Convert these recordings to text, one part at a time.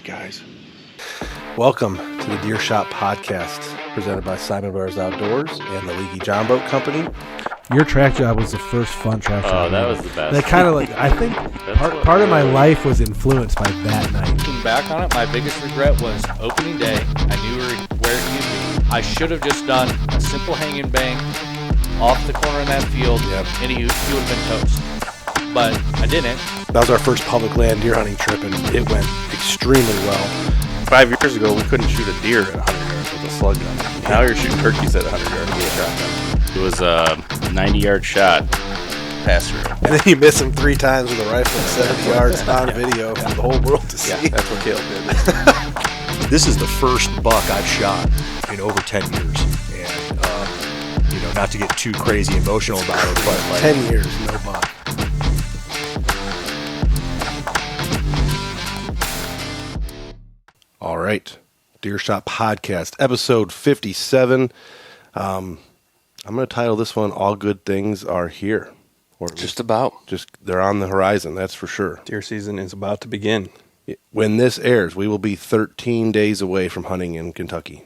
right, guys. Welcome to the Deer Shop Podcast, presented by Siman Brothers Outdoors and the Leaky John Boat Company. Your track job was the first fun track job. Oh, that was the best. That kind of like, I think part of my life was influeed by that night. Looking back on it, my biggest regret was opening day. I knew where it needed to be. I should have just done a simple hanging bank off the corner of that field, and he would have been toast. But I didn't. That was our first public land deer hunting trip, and it went extremely well. 5 years ago, we couldn't shoot a deer at 100 yards with a slug gun. Now you're shooting turkeys at 100 yards with a shotgun. It was a 90-yard shot pass through. And then you miss him 3 times with a rifle at 70 yards on video for the whole world to see. Yeah, that's what Caleb did. This is the first buck I've shot in over 10 years. And, not to get too crazy emotional about it, but like 10 years, no buck. All right, Deer Shop Podcast, episode 57. I'm going to title this one, All Good Things Are Here. Or Just they're on the horizon, that's for sure. Deer season is about to begin. When this airs, we will be 13 days away from hunting in Kentucky.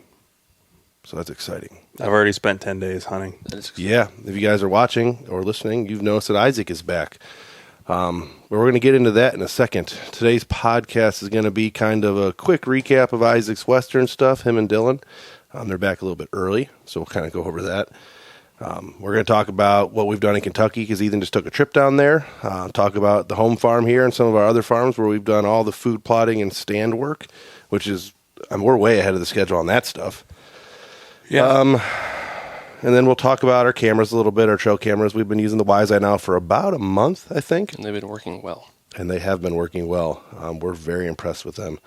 So that's exciting. I've already spent 10 days hunting. Yeah, if you guys are watching or listening, you've noticed that Isaac is back. We're going to get into that in a second. Today's podcast is going to be kind of a quick recap of Isaac's Western stuff, him and Dylan. They're back a little bit early, so we'll kind of go over that. We're going to talk about what we've done in Kentucky because Ethan just took a trip down there. Talk about the home farm here and some of our other farms where we've done all the food plotting and stand work, which is, we're way ahead of the schedule on that stuff. Yeah. And then we'll talk about our cameras a little bit, our trail cameras. We've been using the Wise Eye now for about a month, I think. And they've been working well. And they have been working well. We're very impressed with them.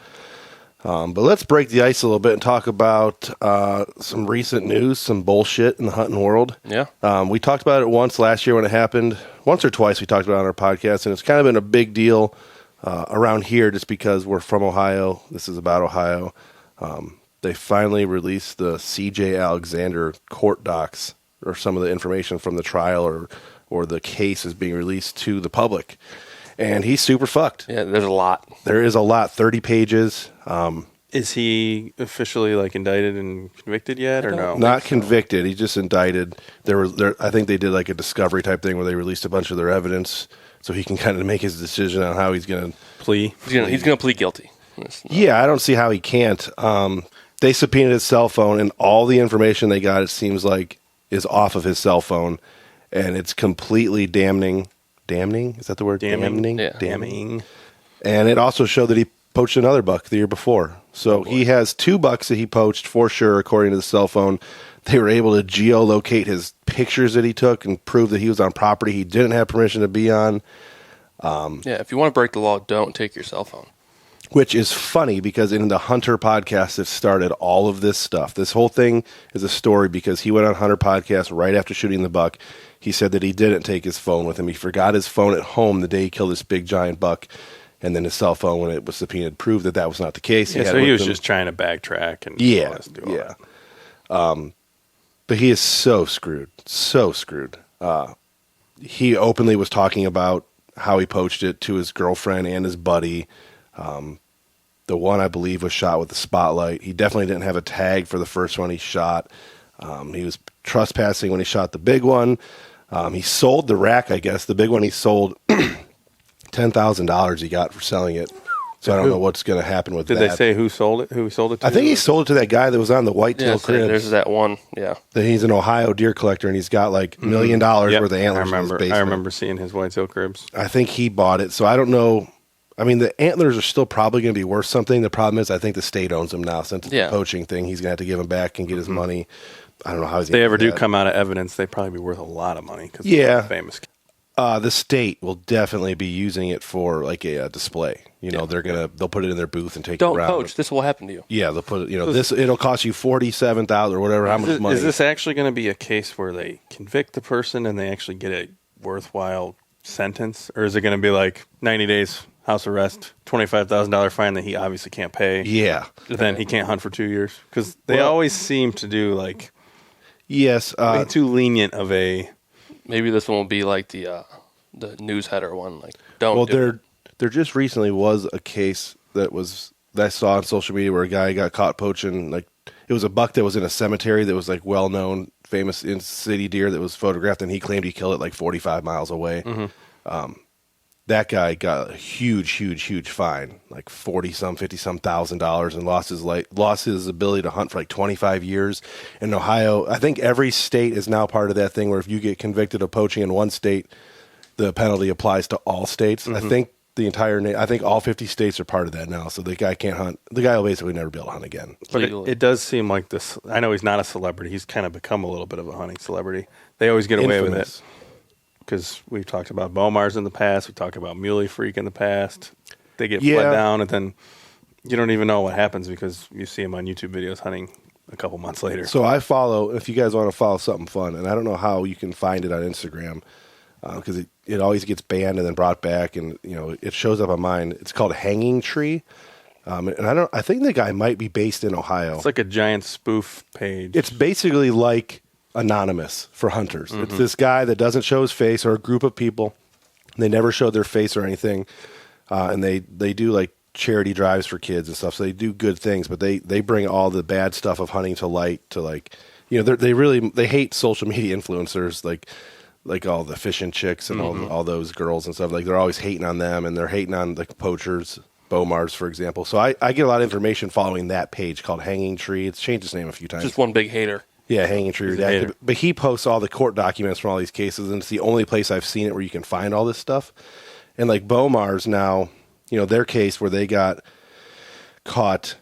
But let's break the ice a little bit and talk about some recent news, some bullshit in the hunting world. Yeah. We talked about it once last year when it happened. Once or twice we talked about it on our podcast, and it's kind of been a big deal around here just because we're from Ohio. This is about Ohio. They finally released the C.J. Alexander court docs, or some of the information from the trial or the case is being released to the public. And he's super fucked. Yeah, there's a lot. There is a lot, 30 pages. Is he officially indicted and convicted yet, or no? Not convicted. He's just indicted. I think they did a discovery type thing where they released a bunch of their evidence so he can kind of make his decision on how he's going to plea. He's going to plead guilty. Yeah, I don't see how he can't. They subpoenaed his cell phone, and all the information they got, it seems like, is off of his cell phone, and it's completely damning. Damning? Is that the word? Damning. Yeah. Damning. And it also showed that he poached another buck the year before. So he has 2 bucks that he poached for sure, according to the cell phone. They were able to geolocate his pictures that he took and prove that he was on property he didn't have permission to be on. If you want to break the law, don't take your cell phone. Which is funny because in the Hunter podcast, it started all of this stuff. This whole thing is a story because he went on Hunter podcast right after shooting the buck. He said that he didn't take his phone with him. He forgot his phone at home the day he killed this big giant buck. And then his cell phone, when it was subpoenaed, proved that that was not the case. Yeah, so he was just trying to backtrack. And But he is so screwed. So screwed. He openly was talking about how he poached it to his girlfriend and his buddy. The one, I believe, was shot with a spotlight. He definitely didn't have a tag for the first one he shot. He was trespassing when he shot the big one. He sold the rack, I guess. The big one he sold $10,000 he got for selling it. So I don't know what's going to happen with that. Did they say who sold it? Who he sold it to? I think he sold it to that guy that was on the whitetail cribs. There's that one, yeah. That he's an Ohio deer collector, and he's got $1 million worth of antlers in his basement. I remember seeing his whitetail cribs. I think he bought it, so I don't know. I mean, the antlers are still probably going to be worth something. The problem is I think the state owns them now. Since it's a poaching thing, he's going to have to give them back and get his money. I don't know how he's going to do that. If they ever do come out of evidence, they'd probably be worth a lot of money. Cause yeah. They're famous. The state will definitely be using it for a display. They'll put it in their booth and take it around. Don't poach. This will happen to you. Yeah, they'll put it. It'll cost you $47,000 or whatever. How much money? Is this actually going to be a case where they convict the person and they actually get a worthwhile sentence, or is it going to be 90 days house arrest, $25,000 fine that he obviously can't pay? Yeah, then he can't hunt for 2 years because they always seem to do yes, way too lenient of a. Maybe this one will be like the news header one. Don't. Well, there just recently was a case that was that I saw on social media where a guy got caught poaching. Like it was a buck that was in a cemetery that was like well known, famous in city deer that was photographed, and he claimed he killed it like 45 miles away. That guy got a huge fine, like $50,000 and lost his ability to hunt for like 25 years. In Ohio, I think every state is now part of that thing where if you get convicted of poaching in one state, the penalty applies to all states. I think I think all 50 states are part of that now. So the guy can't hunt. The guy will basically never be able to hunt again. But it does seem like this. I know he's not a celebrity. He's kind of become a little bit of a hunting celebrity. They always get away with it. Because we've talked about Bomars in the past. We talked about Muley Freak in the past. They get fled down, and then you don't even know what happens because you see them on YouTube videos hunting a couple months later. So I follow, if you guys want to follow something fun, and I don't know how you can find it on Instagram because it always gets banned and then brought back, and it shows up on mine. It's called Hanging Tree. And I think the guy might be based in Ohio. It's like a giant spoof page. It's basically like Anonymous for hunters. It's this guy that doesn't show his face, or a group of people. They never show their face or anything. And they do like charity drives for kids and stuff. So they do good things, but they bring all the bad stuff of hunting to light to they hate social media influencers like all the fishing chicks and all those girls and stuff. Like they're always hating on them, and they're hating on like poachers, Bomars, for example. So I get a lot of information following that page called Hanging Tree. It's changed its name a few times. Just one big hater. Yeah, Hanging Tree Redacted. But he posts all the court documents from all these cases, and it's the only place I've seen it where you can find all this stuff. And like Bomars now, their case where they got caught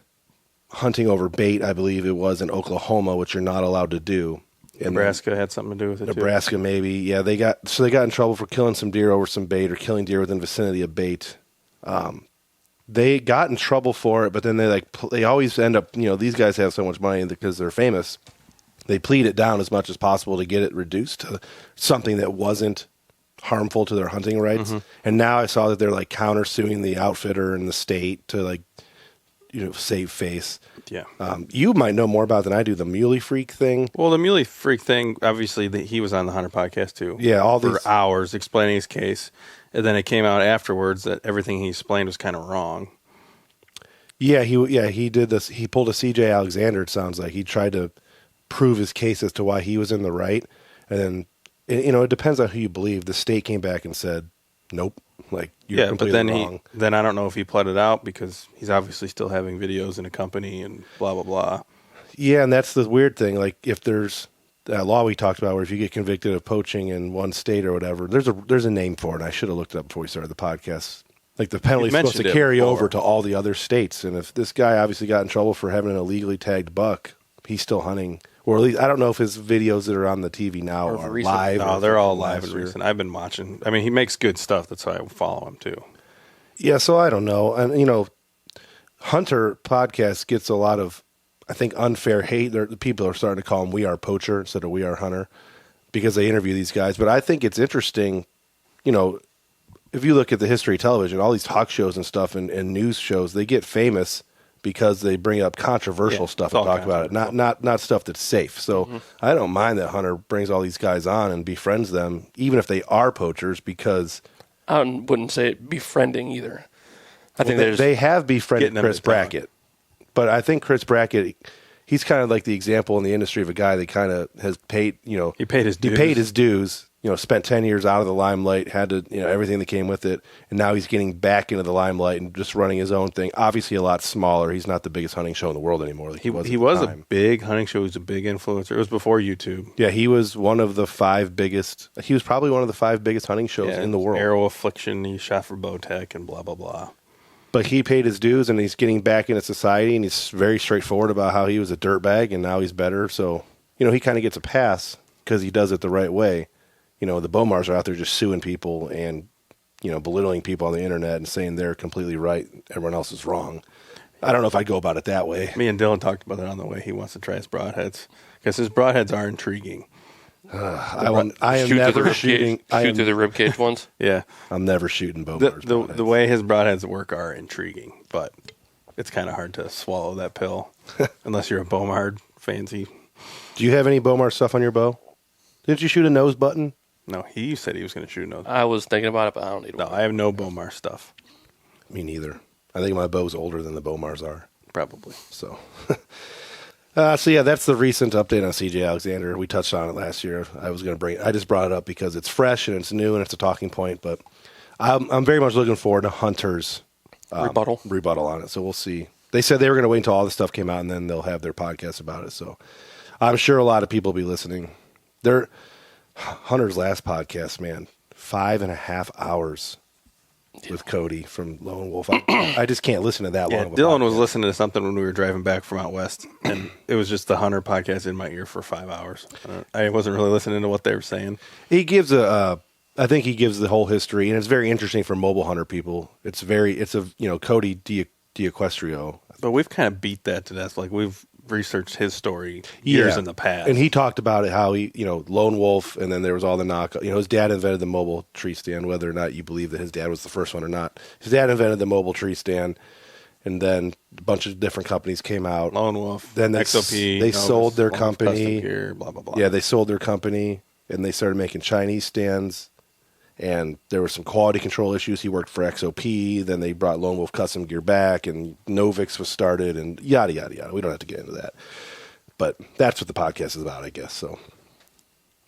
hunting over bait, I believe it was in Oklahoma, which you're not allowed to do. And Nebraska had something to do with it. Nebraska, maybe. Yeah, they got in trouble for killing some deer over some bait or killing deer within vicinity of bait. They got in trouble for it, but then they always end up, these guys have so much money because they're famous. They plead it down as much as possible to get it reduced to something that wasn't harmful to their hunting rights. And now I saw that they're like countersuing the outfitter and the state to save face. Yeah. You might know more about than I do, the Muley Freak thing. Well, the Muley Freak thing, obviously he was on the Hunter podcast too. Yeah, for hours explaining his case. And then it came out afterwards that everything he explained was kind of wrong. Yeah, he did this. He pulled a C.J. Alexander, it sounds like. He tried to prove his case as to why he was in the right, and then it depends on who you believe. The state came back and said, "Nope, like you're completely wrong." Then I don't know if he pled it out because he's obviously still having videos in a company and blah blah blah. Yeah, and that's the weird thing. Like if there's that law we talked about, where if you get convicted of poaching in one state or whatever, there's a name for it. And I should have looked it up before we started the podcast. Like the penalty is supposed to carry over to all the other states, and if this guy obviously got in trouble for having an illegally tagged buck, he's still hunting. Or at least, I don't know if his videos that are on the TV now are live. No, they're all live and recent. I've been watching. I mean, he makes good stuff. That's why I follow him, too. Yeah, so I don't know. And, Hunter podcast gets a lot of, I think, unfair hate. The people are starting to call him We Are Poacher instead of We Are Hunter because they interview these guys. But I think it's interesting, if you look at the history of television, all these talk shows and stuff and news shows, they get famous because they bring up controversial stuff and talk about it, not stuff that's safe. So I don't mind that Hunter brings all these guys on and befriends them, even if they are poachers, because I wouldn't say befriending either. I think they have befriended Chris Brackett, but I think Chris Brackett, he's kind of like the example in the industry of a guy that kind of has paid, he paid his dues. He paid his dues. Spent 10 years out of the limelight, had to, everything that came with it. And now he's getting back into the limelight and just running his own thing. Obviously a lot smaller. He's not the biggest hunting show in the world anymore. Like he was a big hunting show. He was a big influencer. It was before YouTube. Yeah, he was one of the 5 biggest. He was probably one of the 5 biggest hunting shows in the world. Arrow Affliction. He shot for Bowtech and blah, blah, blah. But he paid his dues and he's getting back into society, and he's very straightforward about how he was a dirtbag and now he's better. So, he kind of gets a pass because he does it the right way. The Bomars are out there just suing people and, belittling people on the internet and saying they're completely right. Everyone else is wrong. I don't know if I go about it that way. Me and Dylan talked about that on the way. He wants to try his broadheads because his broadheads are intriguing. I am never shooting. Shoot through the ribcage ones? Yeah. I'm never shooting Bomars. The way his broadheads work are intriguing, but it's kind of hard to swallow that pill unless you're a Bomar fancy. Do you have any Bomar stuff on your bow? Didn't you shoot a nose button? No, he said he was going to shoot a nose. I was thinking about it, but I don't need one. No, I have no Bomar stuff. Me neither. I think my bow's older than the Bomars are. Probably. So, so yeah, that's the recent update on CJ Alexander. We touched on it last year. I just brought it up because it's fresh and it's new and it's a talking point. But I'm very much looking forward to Hunter's rebuttal on it. So we'll see. They said they were going to wait until all the stuff came out and then they'll have their podcast about it. So I'm sure a lot of people will be listening. Hunter's last podcast, man, 5.5 hours with Cody from Lone Wolf. I just can't listen to that long. Yeah, Dylan was listening to something when we were driving back from out west, and it was just the Hunter podcast in my ear for 5 hours. I wasn't really listening to what they were saying. He gives I think he gives the whole history, and it's very interesting for mobile hunter people. It's Cody D'Equestrio. But we've kind of beat that to death. Like, we've researched his story years in the past. And he talked about it, how he, Lone Wolf, and then there was all the knock. His dad invented the mobile tree stand, whether or not you believe that his dad was the first one or not. His dad invented the mobile tree stand, and then a bunch of different companies came out. Lone Wolf, then XOP. They sold their company. Gear, blah, blah, blah. Yeah, they sold their company, and they started making Chinese stands. And there were some quality control issues. He worked for XOP. Then they brought Lone Wolf Custom Gear back, and Novix was started, and yada, yada, yada. We don't have to get into that. But that's what the podcast is about, I guess. So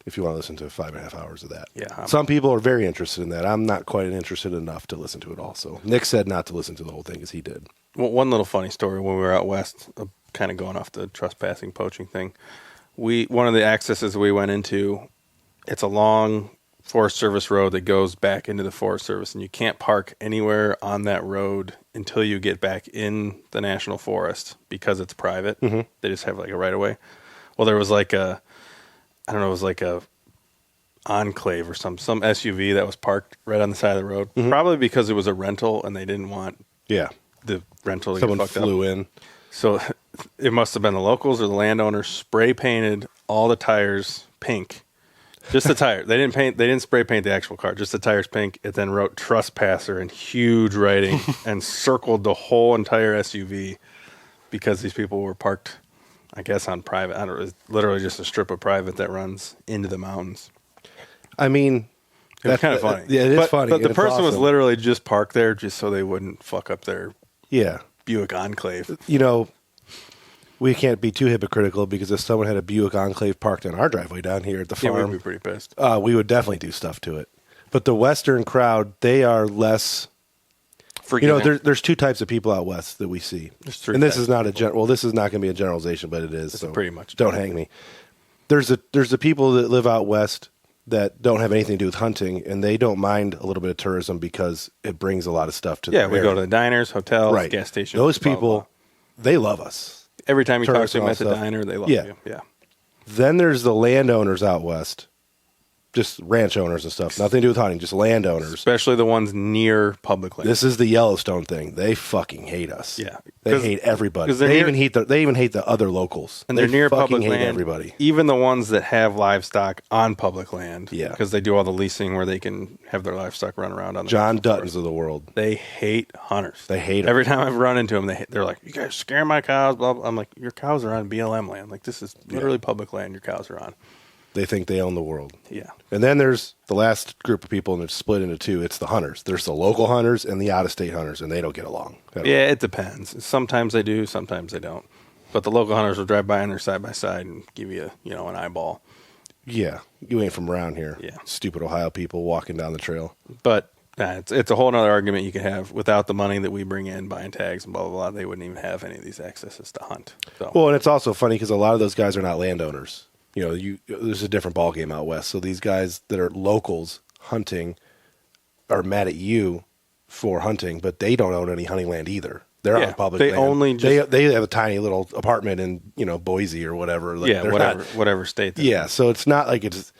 if you want to listen to 5.5 hours of that. Yeah. Some people are very interested in that. I'm not quite interested enough to listen to it all. So Nick said not to listen to the whole thing, as he did. Well, one little funny story when we were out west, kind of going off the trespassing poaching thing. One of the accesses we went into, it's a long Forest Service road that goes back into the Forest Service, and you can't park anywhere on that road until you get back in the National Forest because it's private. Mm-hmm. They just have like a right of way. Well, there was like it was like a Enclave or some SUV that was parked right on the side of the road, probably because it was a rental and they didn't want the rental to Someone get fucked flew up. in. So it must have been the locals or the landowners spray painted all the tires pink. Just the tire. They didn't spray paint the actual car, just the tires pink. It then wrote trespasser in huge writing and circled the whole entire SUV because these people were parked, I guess, on private. I don't know, it's literally just a strip of private that runs into the mountains. I mean, it's kind of funny. Yeah, it is funny. But the person awesome. was literally just parked there just so they wouldn't fuck up their Yeah. Buick Enclave. You know, we can't be too hypocritical because if someone had a Buick Enclave parked on our driveway down here at the Yeah, farm, we'd be pretty pissed. We would definitely do stuff to it. But the Western crowd, they are less. Forgiving. You know, there's two types of people out west that we see, and this is not this is not going to be a generalization, but it is. So pretty much. Don't hang me. There's the people that live out west that don't have anything to do with hunting, and they don't mind a little bit of tourism because it brings a lot of stuff to. Yeah, their we area. go to the diners, hotels, Right. gas stations. Those blah, people, blah, blah. they love us. Every time you talk Tourists to them and at the all stuff. diner, they love Yeah. you. Yeah. Then there's the landowners out west, just ranch owners and stuff. Nothing to do with hunting, just landowners. Especially the ones near public land. This is the Yellowstone thing. They fucking hate us. Yeah. They hate everybody. 'cause they're They near- even hate the other locals. And they're They near fucking public hate land. everybody. Even the ones that have livestock on public land. Yeah. Because they do all the leasing where they can have their livestock run around on the John national Duttons of the world. forest. They hate hunters. They hate 'em. Every time I've run into them, they're like, "You guys scare my cows." Blah, blah. I'm like, "Your cows are on BLM land. Like, this is literally public land. Your cows are on." They think they own the world. Yeah. And then there's the last group of people, and it's split into two. It's the hunters. There's the local hunters and the out-of-state hunters, and they don't get along. at all. Yeah, it depends. Sometimes they do, sometimes they don't. But the local hunters will drive by on their side by side and give you, an eyeball. Yeah. You ain't from around here. Yeah. Stupid Ohio people walking down the trail. But it's a whole other argument you could have. Without the money that we bring in, buying tags and blah, blah, blah, they wouldn't even have any of these accesses to hunt. So. Well, and it's also funny because a lot of those guys are not landowners. There's a different ballgame out west. So these guys that are locals hunting are mad at you for hunting, but they don't own any hunting land either. They're on public they land. only just, they have a tiny little apartment in Boise or whatever. Like, they're whatever state. So it's not like it's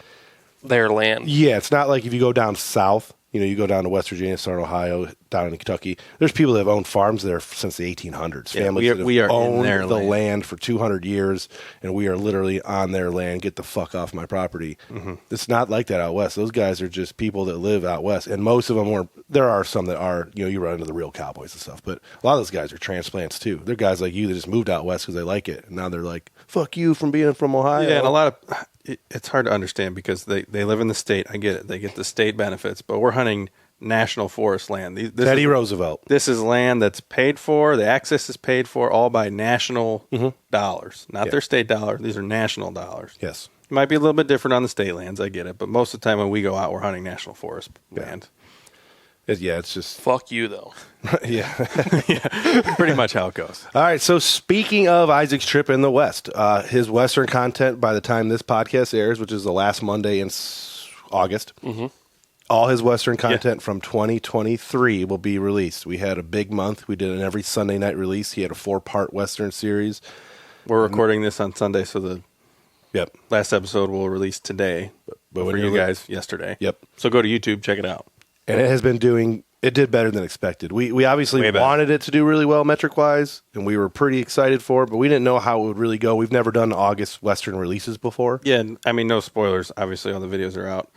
their land. Yeah, it's not like if you go down south. You go down to West Virginia, Southern Ohio, down in Kentucky. There's people that have owned farms there since the 1800s. Yeah, Families that we are have owned in their the land. land for 200 years, and we are literally on their land. Get the fuck off my property. Mm-hmm. It's not like that out west. Those guys are just people that live out west, and most of them are. There are some that are. You run into the real cowboys and stuff, but a lot of those guys are transplants too. They're guys like you that just moved out west because they like it, and now they're like, "Fuck you from being from Ohio." Yeah, and a lot of it's hard to understand because they live in the state. I get it. They get the state benefits, but we're hunting national forest land. Teddy Roosevelt. This is land that's paid for. The access is paid for all by national dollars, not their state dollars. These are national dollars. Yes. It might be a little bit different on the state lands. I get it. But most of the time when we go out, we're hunting national forest land. It's just... Fuck you, though. Yeah. Pretty much how it goes. All right, so speaking of Isaac's trip in the West, his Western content by the time this podcast airs, which is the last Monday in August, all his Western content from 2023 will be released. We had a big month. We did an every Sunday night release. He had a 4-part Western series. We're recording this on Sunday, so the last episode will release today, but for you guys, yesterday. Yep. So go to YouTube, check it out. And it has been it did better than expected. We obviously wanted it to do really well metric-wise, and we were pretty excited for it, but we didn't know how it would really go. We've never done August Western releases before. Yeah, I mean, no spoilers. Obviously, all the videos are out.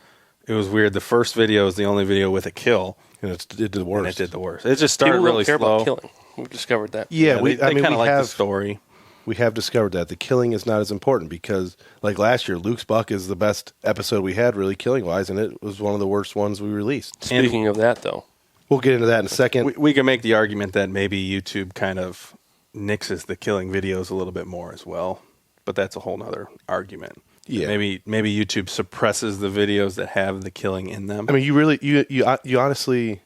It was weird. The first video is the only video with a kill. And it did the worst. And it did the worst. It just started People really don't care slow. about killing. We've discovered that. Yeah, they kind of like the story. We have discovered that the killing is not as important because, like last year, Luke's buck is the best episode we had, really killing-wise, and it was one of the worst ones we released. Speaking of that, though. We'll get into that in a second. We can make the argument that maybe YouTube kind of nixes the killing videos a little bit more as well, but that's a whole nother argument. Yeah. Maybe YouTube suppresses the videos that have the killing in them. I mean, you honestly,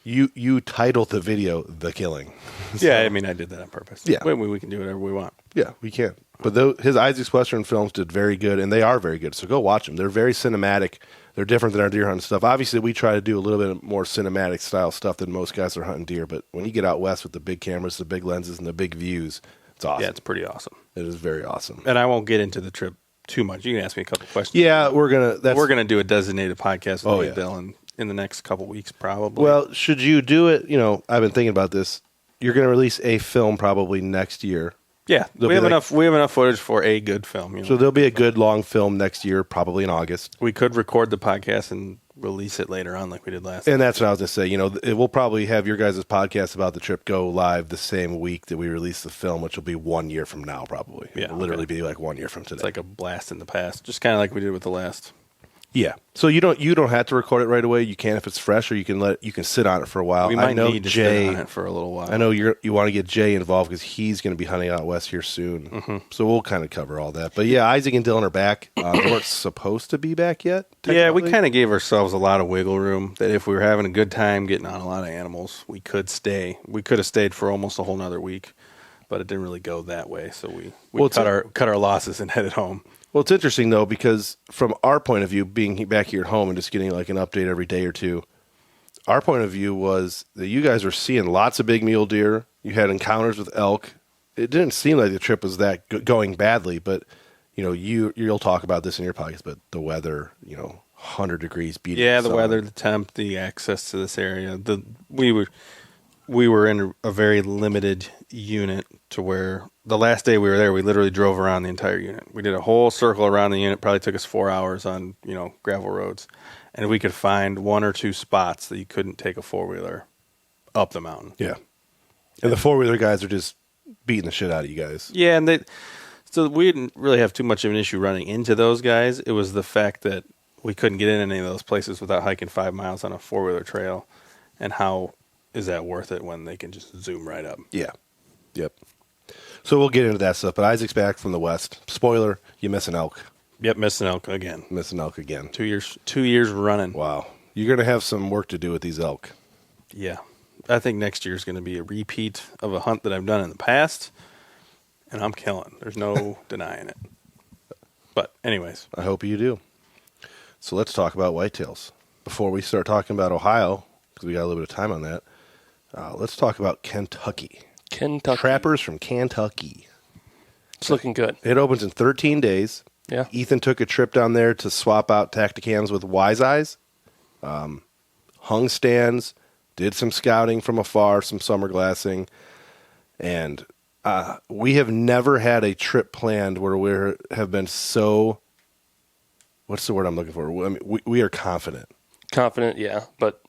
you titled the video "The Killing." So, yeah, I mean, I did that on purpose. Yeah. We can do whatever we want. Yeah, we can. But his Isaac's Western films did very good, and they are very good. So go watch them. They're very cinematic. They're different than our deer hunting stuff. Obviously, we try to do a little bit more cinematic style stuff than most guys are hunting deer. But when you get out west with the big cameras, the big lenses, and the big views, it's awesome. Yeah, it's pretty awesome. It is very awesome. And I won't get into the trip too much. You can ask me a couple questions. Yeah, we're gonna do a designated podcast with Dylan in the next couple weeks, probably. Well, should you do it? I've been thinking about this. You're going to release a film probably next year. Yeah, we have enough footage for a good film. So there'll be a good long film next year, probably in August. We could record the podcast and release it later on, like we did last. And that's what I was going to say. We'll probably have your guys' podcast about the trip go live the same week that we release the film, which will be 1 year from now, probably. Yeah, it'll literally be like 1 year from today. It's like a blast in the past, just kind of like we did with the last. Yeah. So you don't have to record it right away. You can if it's fresh, or you can sit on it for a while. We might need to sit on it for a little while. I know you want to get Jay involved because he's going to be hunting out west here soon. So we'll kind of cover all that. But yeah, Isaac and Dylan are back. They weren't supposed to be back yet. Yeah, we kind of gave ourselves a lot of wiggle room that if we were having a good time getting on a lot of animals, we could stay. We could have stayed for almost a whole nother week, but it didn't really go that way. So we cut our losses and headed home. Well, it's interesting, though, because from our point of view, being back here at home and just getting like an update every day or two, our point of view was that you guys were seeing lots of big mule deer. You had encounters with elk. It didn't seem like the trip was that going badly, but, you'll talk about this in your podcast, but the weather, 100 degrees beating. Yeah, the weather, the temp, the access to this area. We were in a very limited unit to where the last day we were there, we literally drove around the entire unit. We did a whole circle around the unit. Probably took us 4 hours on, gravel roads. And we could find 1 or 2 spots that you couldn't take a 4-wheeler up the mountain. Yeah. And the 4-wheeler guys are just beating the shit out of you guys. Yeah, and so we didn't really have too much of an issue running into those guys. It was the fact that we couldn't get in any of those places without hiking 5 miles on a 4-wheeler trail. And how is that worth it when they can just zoom right up? Yeah. Yep. So we'll get into that stuff. But Isaac's back from the west. Spoiler, you miss an elk. Yep, missing elk again. Missing elk again. 2 years. 2 years running. Wow. You're going to have some work to do with these elk. Yeah. I think next year is going to be a repeat of a hunt that I've done in the past. And I'm killing. There's no denying it. But anyways. I hope you do. So let's talk about whitetails. Before we start talking about Ohio, because we got a little bit of time on that, let's talk about Kentucky. Trappers from Kentucky. It's looking good. It opens in 13 days. Yeah. Ethan took a trip down there to swap out Tacticams with Wise Eyes. Hung stands, did some scouting from afar, some summer glassing, and we have never had a trip planned where we have been so. What's the word I'm looking for? I mean, we are confident. Confident, yeah, but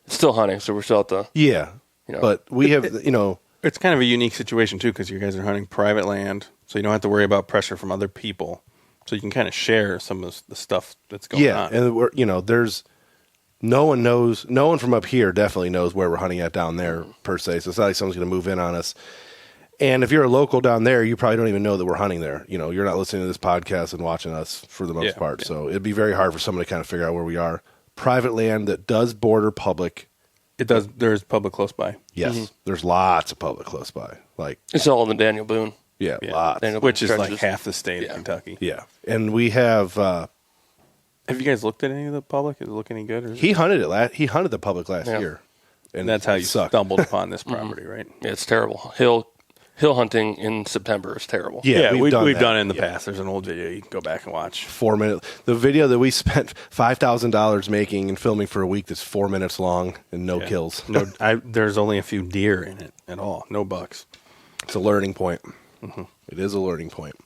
it's still hunting, so we're still at the. Yeah, but we have, It's kind of a unique situation too because you guys are hunting private land, so you don't have to worry about pressure from other people. So you can kind of share some of the stuff that's going on. Yeah, and there's no one from up here definitely knows where we're hunting at down there per se. So it's not like someone's going to move in on us. And if you're a local down there, you probably don't even know that we're hunting there. You know, you're not listening to this podcast and watching us for the most part. Yeah. So it'd be very hard for someone to kind of figure out where we are. Private land that does border public. It does. There's public close by. Yes. There's lots of public close by. Like it's all in the Daniel Boone. Yeah, lots. Which is like half the state of Kentucky. Yeah. And we have... have you guys looked at any of the public? Does it look any good? Or he hunted it. He hunted the public last year. And that's how you stumbled upon this property, right? Yeah, it's terrible. Hill hunting in September is terrible. Yeah, we've done it in the past. There's an old video you can go back and watch. 4 minutes. The video that we spent $5,000 making and filming for a week that's 4 minutes long and no kills. No, there's only a few deer in it at all. No bucks. It's a learning point. It is a learning point.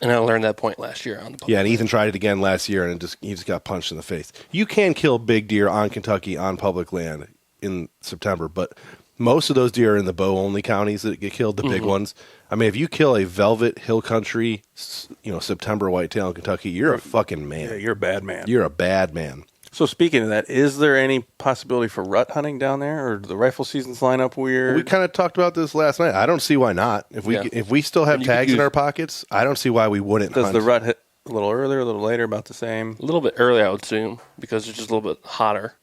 And I learned that point last year on the public. Yeah, and Ethan tried it again last year, and he just got punched in the face. You can kill big deer on Kentucky on public land in September, but most of those deer are in the bow-only counties that get killed, the big ones. I mean, if you kill a velvet hill country, September whitetail in Kentucky, you're a fucking man. Yeah, you're a bad man. You're a bad man. So speaking of that, is there any possibility for rut hunting down there, or do the rifle seasons line up weird? We kind of talked about this last night. I don't see why not. If we still have tags in our pockets, I don't see why we wouldn't hunt. Does the rut hit a little earlier, a little later, about the same? A little bit early, I would assume, because it's just a little bit hotter.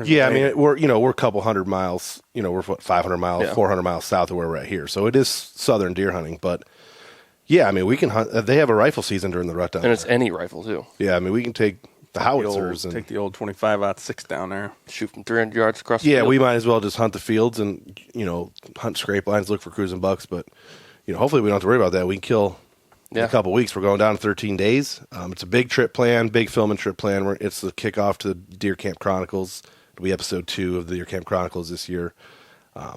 Yeah, I mean, we're a couple hundred miles, we're 500 miles, 400 miles south of where we're at here. So it is southern deer hunting, but yeah, I mean, we can hunt. They have a rifle season during the rut down there. And it's any rifle, too. Yeah, I mean, we can take the howitzers take the old 25-06 down there. Shoot from 300 yards across the field. Yeah, we might as well just hunt the fields and, hunt scrape lines, look for cruising bucks. But, hopefully we don't have to worry about that. We can kill in a couple weeks. We're going down 13 days. It's a big trip plan, big filming trip plan. It's the kickoff to the Deer Camp Chronicles. It'll be episode 2 of the Deer Camp Chronicles this year.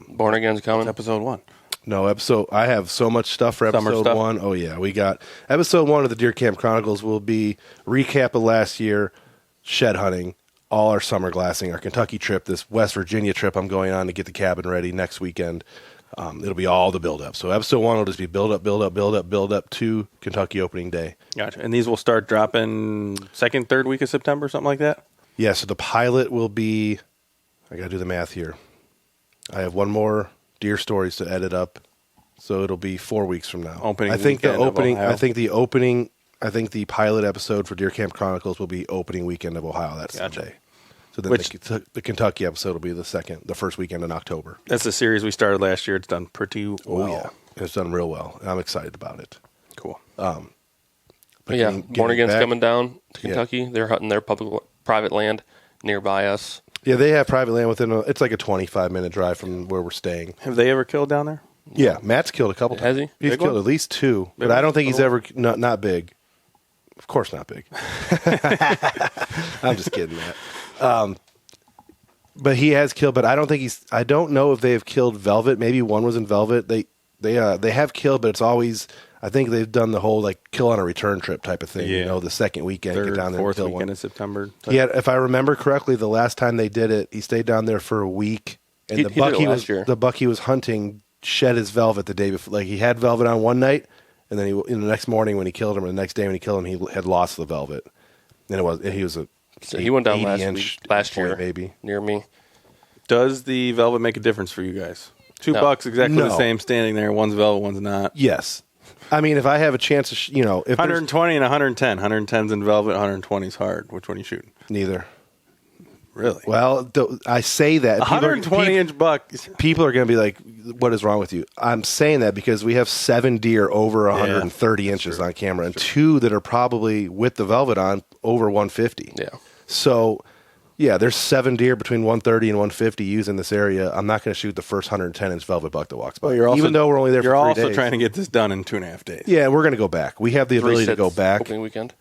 Born Again's coming. It's episode 1. No, I have so much stuff for episode 1. Oh, yeah. We got episode 1 of the Deer Camp Chronicles will be recap of last year, shed hunting, all our summer glassing, our Kentucky trip, this West Virginia trip I'm going on to get the cabin ready next weekend. It'll be all the build-up. So episode 1 will just be build up to Kentucky opening day. Gotcha. And these will start dropping second, third week of September, something like that? Yeah, so the pilot will be, I got to do the math here. I have one more deer stories to edit up, so it'll be 4 weeks from now. I think the pilot episode for Deer Camp Chronicles will be opening weekend of Ohio. That's Sunday. So then the Kentucky episode will be the first weekend in October. That's the series we started last year. It's done pretty well. Oh, yeah. It's done real well. I'm excited about it. Cool. Born Again's coming down to Kentucky. Yeah. They're hunting their private land nearby us. Yeah, they have private land it's like a 25-minute drive from where we're staying. Have they ever killed down there? Yeah, Matt's killed a couple times. Has he? He's killed at least 2, but I don't think he's ever, not big. Of course not big. I'm just kidding, Matt. But he has killed, but I don't know if they have killed velvet. Maybe one was in velvet. They have killed, but it's always, I think they've done the whole kill on a return trip type of thing. Yeah. The second weekend, Third, get down there, fourth kill weekend one. in September. Yeah, if I remember correctly, the last time they did it, he stayed down there for a week, and the buck he was hunting shed his velvet the day before. Like he had velvet on one night, and then in the next morning when he killed him, or the next day when he killed him, he had lost the velvet. And he was he went down last year, maybe near me. Does the velvet make a difference for you guys? Two bucks exactly the same standing there. One's velvet, one's not. Yes. I mean, if I have a chance to, if 120 and 110. 110's in velvet, 120's hard. Which one are you shooting? Neither. Really? Well, I say that. 120-inch buck. People are going to be like, what is wrong with you? I'm saying that because we have 7 deer over 130 inches on camera and 2 that are probably with the velvet on over 150. Yeah. So, yeah, there's 7 deer between 130 and 150 using this area. I'm not going to shoot the first 110-inch velvet buck that walks by. Even though we're only there for 3 days. You're also trying to get this done in 2.5 days. Yeah, we're going to go back. We have the ability to go back. Opening weekend.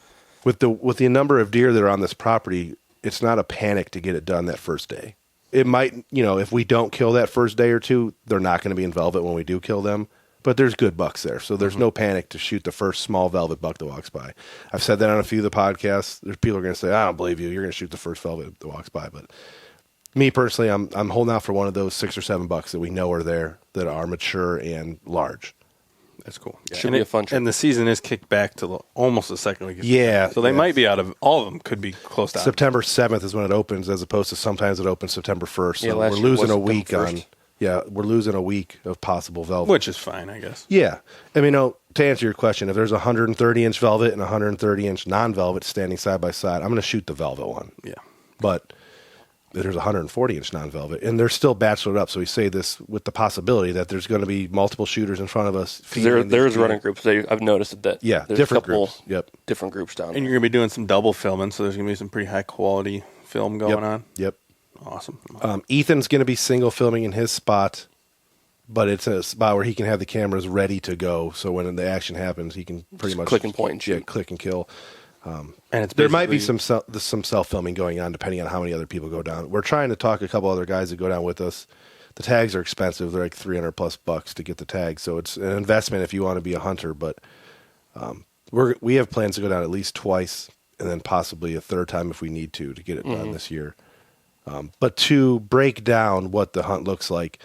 With the number of deer that are on this property, it's not a panic to get it done that first day. It might, if we don't kill that first day or 2, they're not going to be in velvet when we do kill them. But there's good bucks there, so there's no panic to shoot the first small velvet buck that walks by. I've said that on a few of the podcasts. There's people are going to say, I don't believe you. You're going to shoot the first velvet that walks by. But me personally, I'm holding out for one of those 6 or 7 bucks that we know are there that are mature and large. That's cool. Yeah. Should be a fun trip. And the season is kicked back to almost the second week. Yeah. So they might be out of all of them. Could be close to September 7th is when it opens, as opposed to sometimes it opens September 1st. So Yeah, we're last year losing was a week September on. 1st. Yeah, we're losing a week of possible velvet, which is fine, I guess. Yeah, I mean, to answer your question, if there's a 130-inch velvet and a 130-inch non-velvet standing side by side, I'm going to shoot the velvet one. Yeah, but there's a 140-inch non-velvet, and they're still bachelored up. So we say this with the possibility that there's going to be multiple shooters in front of us. There's running groups. I've noticed that. Yeah, there's different a couple groups. Yep, different groups down there. And you're going to be doing some double filming, so there's going to be some pretty high quality film going on. Yep. Awesome. Ethan's going to be single filming in his spot, but it's a spot where he can have the cameras ready to go. So when the action happens, he can pretty much click and point and shoot. Yeah, click and kill. And there might be some self-filming going on depending on how many other people go down. We're trying to talk a couple other guys that go down with us. The tags are expensive. They're like $300+ to get the tag. So it's an investment if you want to be a hunter. But we have plans to go down at least twice and then possibly a third time if we need to get it done this year. But to break down what the hunt looks like,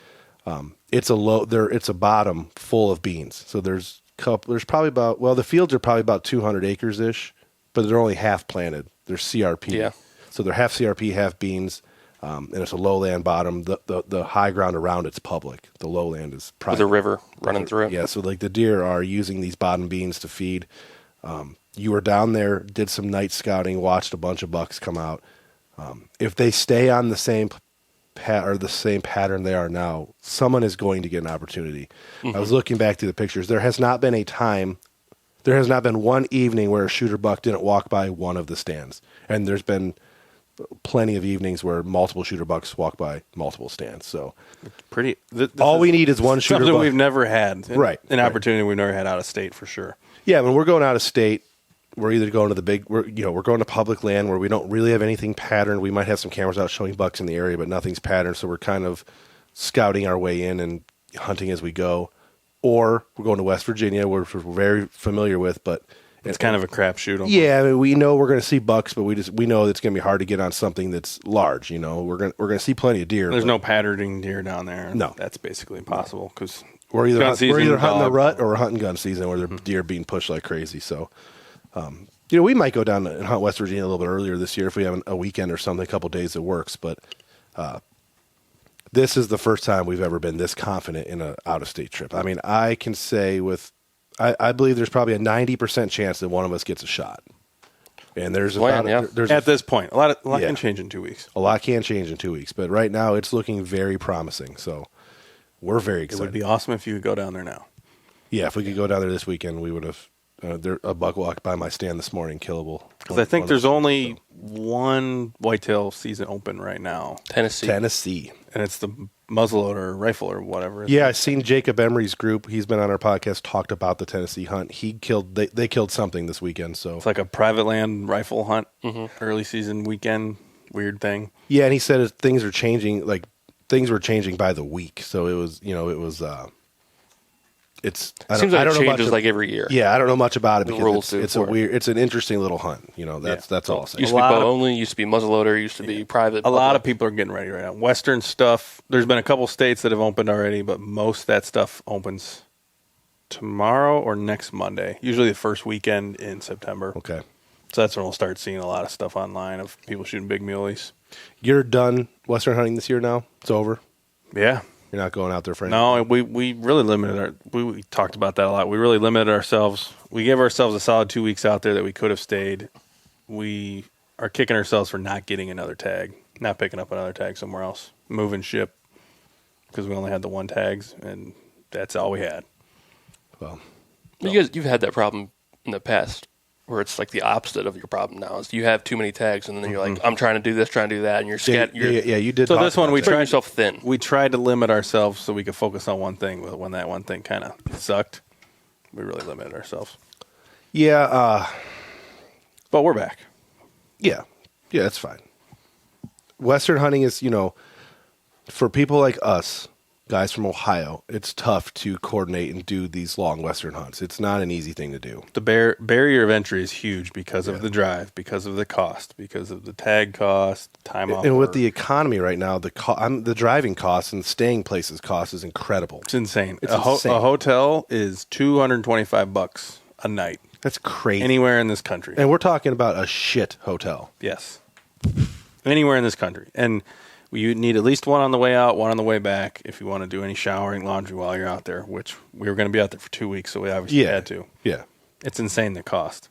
it's a bottom full of beans. So there's probably the fields are probably about 200 acres ish, but they're only half planted. They're CRP. Yeah. So they're half CRP, half beans, and it's a lowland bottom. The high ground around it's public. The lowland is private. With a river running through it. Yeah, so like the deer are using these bottom beans to feed. You were down there, did some night scouting, watched a bunch of bucks come out. If they stay on the same pattern they are now, someone is going to get an opportunity. Mm-hmm. I was looking back through the pictures. There has not been one evening where a shooter buck didn't walk by one of the stands. And there's been plenty of evenings where multiple shooter bucks walk by multiple stands. So all we need is one shooter something buck. We've never had. An opportunity right. we've never had out of state for sure. Yeah, when we're going out of state, we're either going to we're going to public land where we don't really have anything patterned. We might have some cameras out showing bucks in the area, but nothing's patterned. So we're kind of scouting our way in and hunting as we go. Or we're going to West Virginia, which we're very familiar with, but it's kind of a crapshoot. Yeah, I mean, we know we're going to see bucks, but we know it's going to be hard to get on something that's large. We're going to see plenty of deer. There's no patterning deer down there. No, that's basically impossible because we're either hunting the rut or we're hunting gun season where the deer are being pushed like crazy. So, we might go down and hunt West Virginia a little bit earlier this year if we have a weekend or something, a couple of days that works. But this is the first time we've ever been this confident in an out-of-state trip. I mean, I can say I believe there's probably a 90% chance that one of us gets a shot. And there's at this point, a lot can change in 2 weeks. A lot can change in 2 weeks, but right now it's looking very promising. So we're very excited. It would be awesome if you could go down there now. Yeah, if we could go down there this weekend, we would have. A buck walked by my stand this morning, killable. Because I think there's only one whitetail season open right now. Tennessee. And it's the muzzleloader rifle or whatever. Yeah, I've seen Jacob Emery's group. He's been on our podcast, talked about the Tennessee hunt. They killed something this weekend. So it's like a private land rifle hunt, early season weekend, weird thing. Yeah, and he said things are changing. Like things were changing by the week. So it was. It seems like it changes like every year. Yeah, I don't know much about it because it's an interesting little hunt. That's all. Used to be bow only, used to be muzzleloader, used to be private. A lot of people are getting ready right now. Western stuff. There's been a couple states that have opened already, but most of that stuff opens tomorrow or next Monday. Usually the first weekend in September. Okay, so that's when we'll start seeing a lot of stuff online of people shooting big muleys. You're done Western hunting this year now. It's over. Yeah. You're not going out there for anything? No, we really limited we talked about that a lot. We really limited ourselves. We gave ourselves a solid 2 weeks out there that we could have stayed. We are kicking ourselves for not getting another tag, not picking up another tag somewhere else, moving ship because we only had the one tags, and that's all we had. Well, you've had that problem in the past where it's like the opposite of your problem now. Is you have too many tags, and then you're like, I'm trying to do this, trying to do that, and you're scared. Yeah, you did. So this one, we tried yourself thin. We tried to limit ourselves so we could focus on one thing. But when that one thing kind of sucked, we really limited ourselves. Yeah, but we're back. Yeah, it's fine. Western hunting is, for people like us guys from Ohio, it's tough to coordinate and do these long Western hunts. It's not an easy thing to do. The barrier of entry is huge because of the drive, because of the cost, because of the tag cost, time off. And with the economy right now, the driving costs and staying places cost is incredible. It's insane. It's insane. A hotel is $225 a night. That's crazy. Anywhere in this country. And we're talking about a shit hotel. Yes. Anywhere in this country. And you need at least one on the way out, one on the way back if you want to do any showering, laundry while you're out there, which we were going to be out there for 2 weeks, so we obviously had to. Yeah. It's insane, the cost.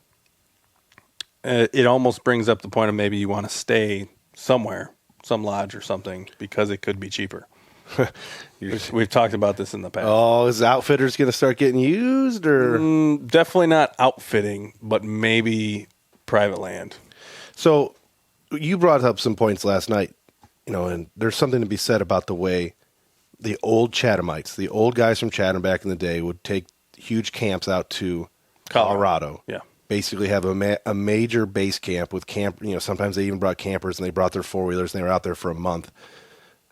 It almost brings up the point of maybe you want to stay somewhere, some lodge or something, because it could be cheaper. We've talked about this in the past. Oh, is Outfitters going to start getting used? Or definitely not outfitting, but maybe private land. So you brought up some points last night. And there's something to be said about the way the old Chathamites, the old guys from Chatham back in the day, would take huge camps out to Colorado. Yeah. Basically have a major base camp with camp. Sometimes they even brought campers and they brought their 4-wheelers and they were out there for a month.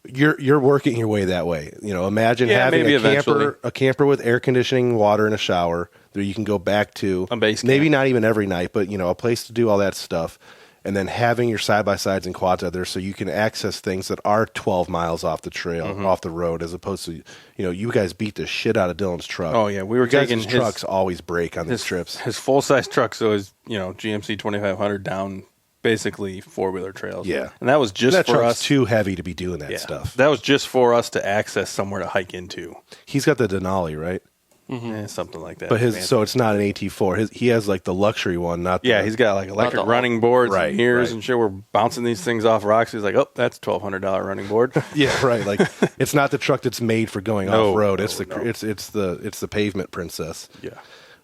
You're working your way that way. Imagine having a camper with air conditioning, water, and a shower that you can go back to. A base camp. Maybe not even every night, but a place to do all that stuff. And then having your side-by-sides and quads out there so you can access things that are 12 miles off the trail, off the road, as opposed to, you guys beat the shit out of Dylan's truck. Oh, yeah. We were taking his trucks always break on these trips. His full-size truck, so his, GMC 2500 down basically 4-wheeler trails. Yeah. And that was just that for truck's us. too heavy to be doing that stuff. That was just for us to access somewhere to hike into. He's got the Denali, right? Yeah, something like that. But so it's not an AT4. He has like the luxury one, not the, he's got like electric running boards and mirrors and shit. We're bouncing these things off rocks. He's like, oh, that's $1,200 running board. Yeah, right. Like it's not the truck that's made for going off road. It's the pavement princess. Yeah,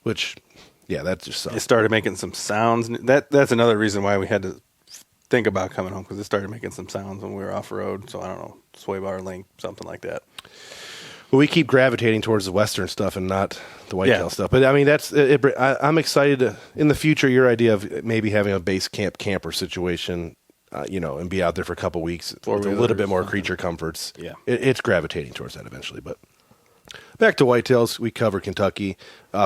which that just sucks. It started making some sounds. That's another reason why we had to think about coming home, because it started making some sounds when we were off road. So I don't know, sway bar link, something like that. Well, we keep gravitating towards the Western stuff and not the whitetail stuff. But I mean, I'm excited in the future. Your idea of maybe having a base camper situation, and be out there for a couple weeks with a little bit more creature comforts. Yeah, it's gravitating towards that eventually. But back to whitetails, we cover Kentucky,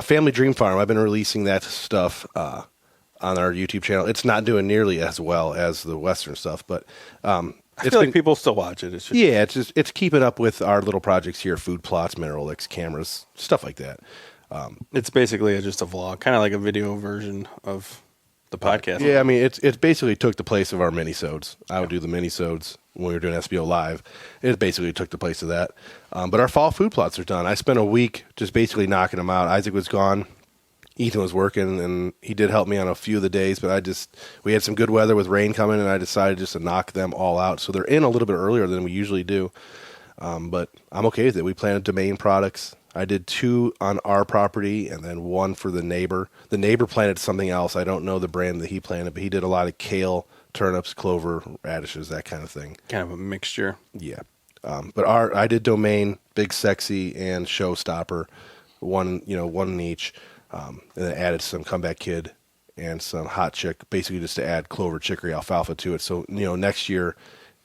Family Dream Farm. I've been releasing that stuff on our YouTube channel. It's not doing nearly as well as the Western stuff, but. I feel like people still watch it. It's keeping up with our little projects here: food plots, mineral licks, cameras, stuff like that. It's basically just a vlog, kind of like a video version of the podcast. Yeah, I mean, it basically took the place of our minisodes. I would do the minisodes when we were doing SBO Live. It basically took the place of that. But our fall food plots are done. I spent a week just basically knocking them out. Isaac was gone. Ethan was working, and he did help me on a few of the days, but we had some good weather with rain coming, and I decided just to knock them all out. So they're in a little bit earlier than we usually do, but I'm okay with it. We planted domain products. I did 2 on our property and then 1 for the neighbor. The neighbor planted something else. I don't know the brand that he planted, but he did a lot of kale, turnips, clover, radishes, that kind of thing. Kind of a mixture. Yeah. But I did domain, big sexy, and showstopper, one in each. And then added some comeback kid and some hot chick, basically just to add clover, chicory, alfalfa to it. So, next year,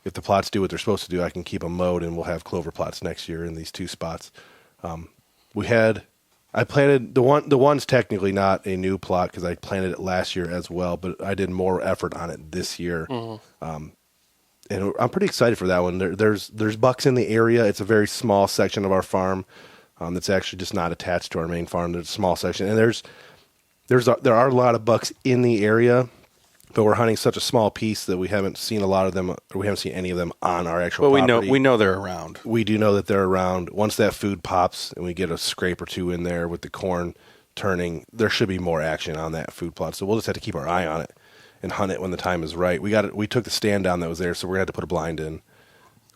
if the plots do what they're supposed to do, I can keep them mowed, and we'll have clover plots next year in these 2 spots. I planted the one's technically not a new plot because I planted it last year as well, but I did more effort on it this year. And I'm pretty excited for that one. There's bucks in the area. It's a very small section of our farm. That's actually just not attached to our main farm. There's a small section, and there are a lot of bucks in the area, but we're hunting such a small piece that we haven't seen a lot of them, or we haven't seen any of them on our actual property. But we know they're around. We do know that they're around. Once that food pops and we get a scrape or 2 in there with the corn turning, there should be more action on that food plot. So we'll just have to keep our eye on it and hunt it when the time is right. We took the stand down that was there, so we're gonna have to put a blind in.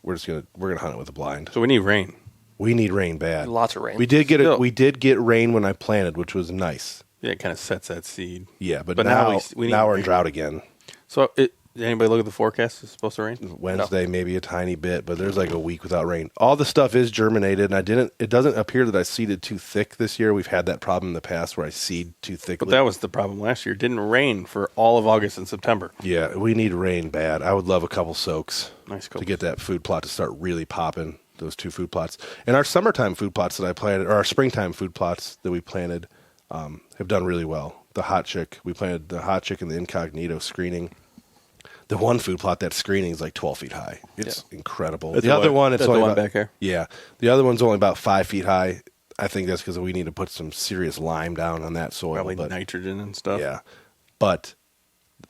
We're gonna hunt it with a blind. So we need rain. We need rain bad. Lots of rain. We did get rain when I planted, which was nice. Yeah, it kind of sets that seed. Yeah, but now we're in drought again. So did anybody look at the forecast? It's supposed to rain? Wednesday, maybe a tiny bit, but there's like a week without rain. All the stuff is germinated, and it doesn't appear that I seeded too thick this year. We've had that problem in the past where I seed too thickly. But that was the problem last year. It didn't rain for all of August and September. Yeah, we need rain bad. I would love a couple soaks to get that food plot to start really popping. those 2 food plots. And our summertime food plots that I planted, or our springtime food plots that we planted, have done really well. The hot chick, we planted the hot chick and the incognito screening. The one food plot, that screening is like 12 feet high. It's incredible. That's the other one, it's that's only the one about, back here. Yeah, the other one's only about 5 feet high. I think that's because we need to put some serious lime down on that soil. Probably nitrogen and stuff. Yeah, but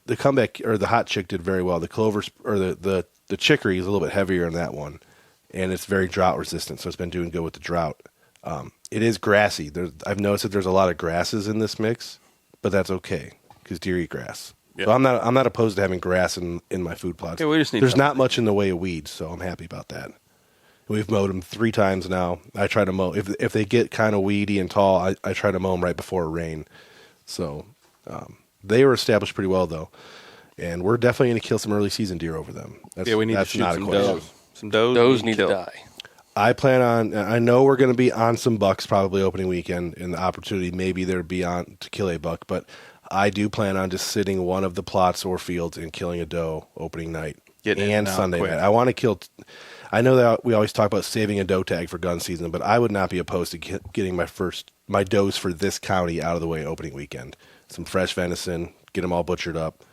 the comeback or the hot chick did very well. The clovers or the chicory is a little bit heavier in that one, and it's very drought resistant. So it's been doing good with the drought. It is grassy. I've noticed that there's a lot of grasses in this mix, but that's okay because deer eat grass. Yeah. So I'm not opposed to having grass in my food plots. Yeah, we just need There's something. not much in the way of weeds, so I'm happy about that. We've mowed them 3 times now. I try to mow if they get kind of weedy and tall. I try to mow them right before rain. So they were established pretty well though, and we're definitely going to kill some early season deer over them. We need to shoot not a some question. does. Some does. Those need to kill. die. I plan on. I know we're going to be on some bucks probably opening weekend, and the opportunity maybe there'd be on to kill a buck, but I do plan on just sitting one of the plots or fields and killing a doe opening night Getting in and and out Sunday quick. night. I want to kill. I know that we always talk about saving a doe tag for gun season, but I would not be opposed to getting my does for this county out of the way opening weekend. Some fresh venison, get them all butchered up.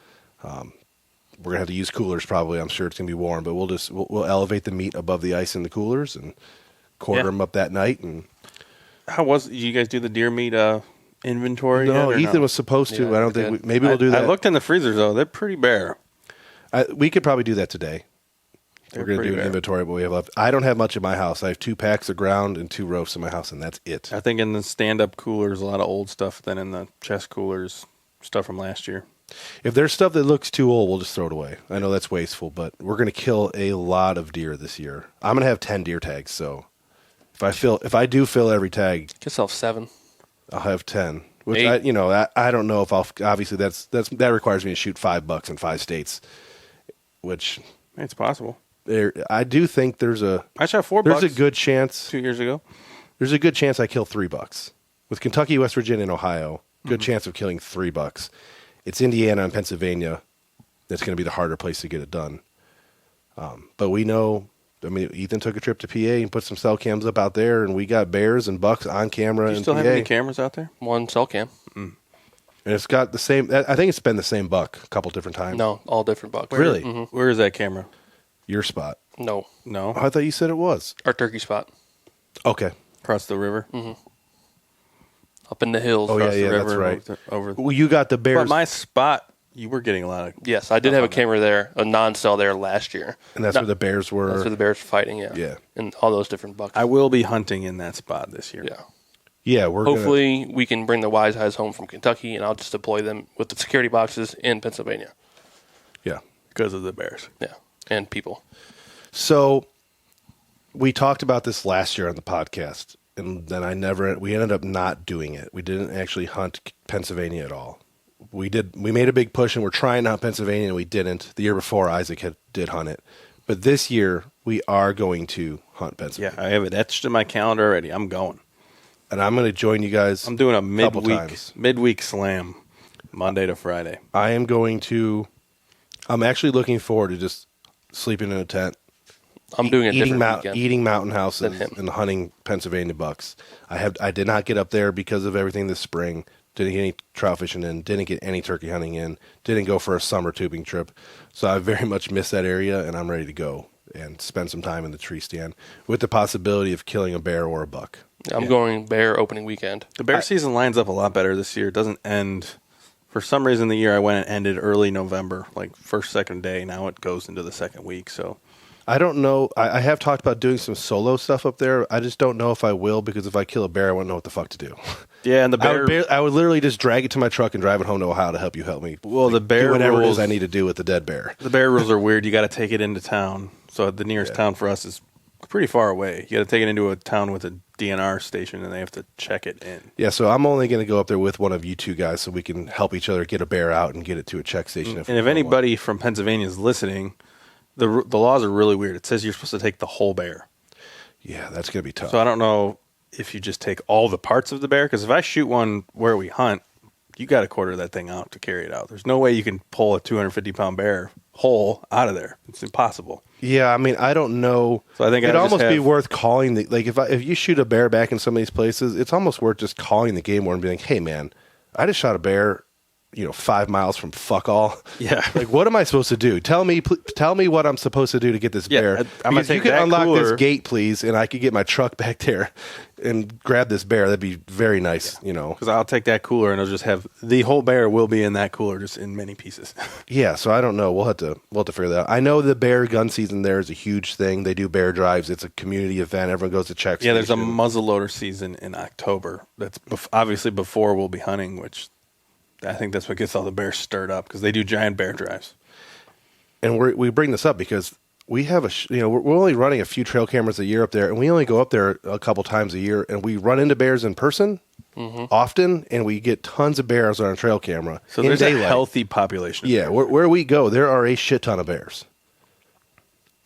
We're gonna have to use coolers probably. I'm sure it's gonna be warm, but we'll elevate the meat above the ice in the coolers and quarter them up that night. And How was? Did you guys do the deer meat inventory? no, yet or Ethan was supposed to. Yeah, I don't think. good. Maybe we'll do that. I looked in the freezers though; they're pretty bare. We could probably do that today. They're We're going to pretty do an bare. inventory of what we have left. I don't have much in my house. I have 2 packs of ground and 2 roasts in my house, and that's it. I think in the stand-up coolers, a lot of old stuff. Then in the chest coolers, stuff from last year. If there's stuff that looks too old, we'll just throw it away. I know that's wasteful, but we're going to kill a lot of deer this year. I'm going to have 10 deer tags, so if I do fill every tag, Get yourself 7. I'll have 10. Which 8. I don't know if I'll. Obviously, that requires me to shoot $5 in 5 states, which It's possible. I do think there's a I shot $4. there's a good chance 2 years ago. There's a good chance I kill $3 with Kentucky, West Virginia, and Ohio. Good chance of killing $3. It's Indiana and Pennsylvania that's going to be the harder place to get it done. But we know. I mean, Ethan took a trip to PA and put some cell cams up out there, and we got bears and bucks on camera. Do you in still PA. have any cameras out there? 1 cell cam. And it's got the same. I think it's been the same buck a couple different times. No, all different bucks. Really? Where is that camera? Your spot. No, No, Oh, I thought you said it was. our turkey spot. Okay. across the river. Up in the hills. Oh, Across yeah, the that's river right. Over. Well, you got the bears, But my spot, you were getting a lot of. Yes, I did have a camera there, a non-cell there last year. and that's where the bears were. That's where the bears were fighting, yeah. Yeah. And all those different bucks. I will be hunting in that spot this year. yeah. Yeah, we're gonna- Hopefully we can bring the wise eyes home from Kentucky, and I'll just deploy them with the security boxes in Pennsylvania. Yeah. because of the bears. Yeah, and people. So we talked about this last year on the podcast, and then we ended up not doing it. We didn't actually hunt Pennsylvania at all. We made a big push, and we're trying to hunt Pennsylvania, and we didn't. The year before, Isaac did hunt it. But this year, we are going to hunt Pennsylvania. Yeah, I have it etched in my calendar already. I'm going. And I'm going to join you guys. I'm doing a couple times. midweek slam, Monday to Friday. I'm actually looking forward to just sleeping in a tent. I'm doing a different weekend. Eating mountain houses him. and hunting Pennsylvania bucks. I did not get up there because of everything this spring. Didn't get any trout fishing in. Didn't get any turkey hunting in. Didn't go for a summer tubing trip. So I very much miss that area, and I'm ready to go and spend some time in the tree stand with the possibility of killing a bear or a buck. I'm going bear opening weekend. The bear season lines up a lot better this year. It doesn't end. For some reason, the year I went, it ended early November, like first, second day. Now it goes into the second week. So I don't know. I have talked about doing some solo stuff up there. I just don't know if I will, because if I kill a bear, I wouldn't know what the fuck to do. yeah, and the bear. I would literally just drag it to my truck and drive it home to Ohio to help me. Well, the bear do whatever it rules- is I need to do with the dead bear. The bear rules are weird. You got to take it into town. So the nearest town for us is pretty far away. You got to take it into a town with a DNR station, and they have to check it in. Yeah, so I'm only going to go up there with one of you two guys so we can help each other get a bear out and get it to a check station. And if anybody from Pennsylvania is listening, the laws are really weird. It says you're supposed to take the whole bear. Yeah, that's going to be tough. So I don't know if you just take all the parts of the bear, because if I shoot one where we hunt, you got to quarter that thing out to carry it out. There's no way you can pull a 250-pound bear hole out of there. It's impossible. Yeah, I mean, I don't know. So I think it'd I would almost just be have- worth calling the if you shoot a bear back in some of these places, it's almost worth just calling the game warden and being like, "Hey, man, I just shot a bear, 5 miles from fuck all. Yeah. Like, what am I supposed to do? Tell me what I'm supposed to do to get this Yeah, bear. I'm gonna Because you take could that unlock this cooler- gate, please, and I could get my truck back there and grab this bear. That'd be very nice, Because I'll take that cooler and it'll just have the whole bear will be in that cooler, just in many pieces. Yeah, so I don't know. We'll have to figure that out. I know the bear gun season there is a huge thing. They do bear drives. It's a community event. Everyone goes to check. Yeah, there's a station. muzzleloader season in October. That's obviously before we'll be hunting, which I think that's what gets all the bears stirred up because they do giant bear drives. And we bring this up because we have we're only running a few trail cameras a year up there, and we only go up there a couple times a year, and we run into bears in person often, and we get tons of bears on our trail camera. So in there's daylight. a healthy population. Yeah, where we go, there are a shit ton of bears.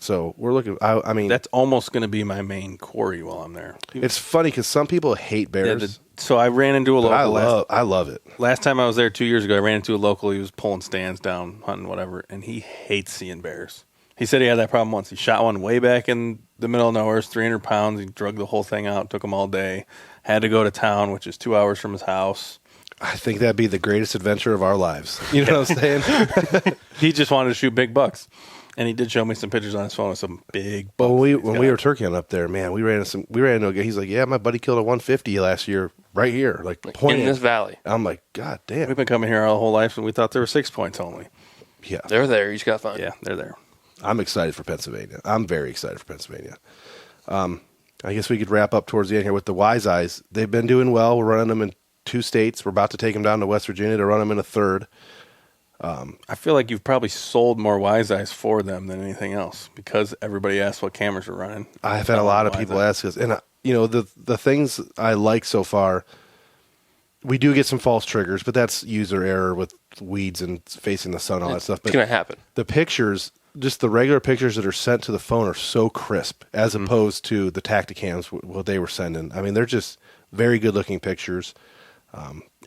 So we're looking. I mean, That's almost going to be my main quarry while I'm there. it's funny because some people hate Yeah, bears. so I ran into a but local I love it. last time I was there 2 years ago. I ran into a local. He was pulling stands down, hunting, whatever, and he hates seeing bears. He said he had that problem once. He shot one way back in the middle of nowhere. It's 300 pounds. He drug the whole thing out. Took him all day. Had to go to town, which is 2 hours from his house. I think that'd be the greatest adventure of our lives. You know what I'm saying? He just wanted to shoot big bucks. And he did show me some pictures on his phone of some big bucks. Well, he's when got. we were turkey hunting up there, man, we ran into a guy. He's like, "Yeah, my buddy killed a 150 last year, right here, like in pointing." this valley. I'm like, "God damn!" We've been coming here our whole life, and we thought there were 6 points only. Yeah, They're there. You just got to find Yeah, they're there. I'm excited for Pennsylvania. I'm very excited for Pennsylvania. I guess we could wrap up towards the end here with the Wise Eyes. They've been doing well. We're running them in 2 states. We're about to take them down to West Virginia to run them in a third. I feel like you've probably sold more Wise Eyes for them than anything else because everybody asked what cameras we're running. I've had a lot of people ask us, and the things I like so far. We do get some false triggers, but that's user error with weeds and facing the sun, and all that stuff. It's But going to happen. the pictures, just the regular pictures that are sent to the phone, are so crisp as opposed to the Tacticams what they were sending. I mean, they're just very good looking pictures.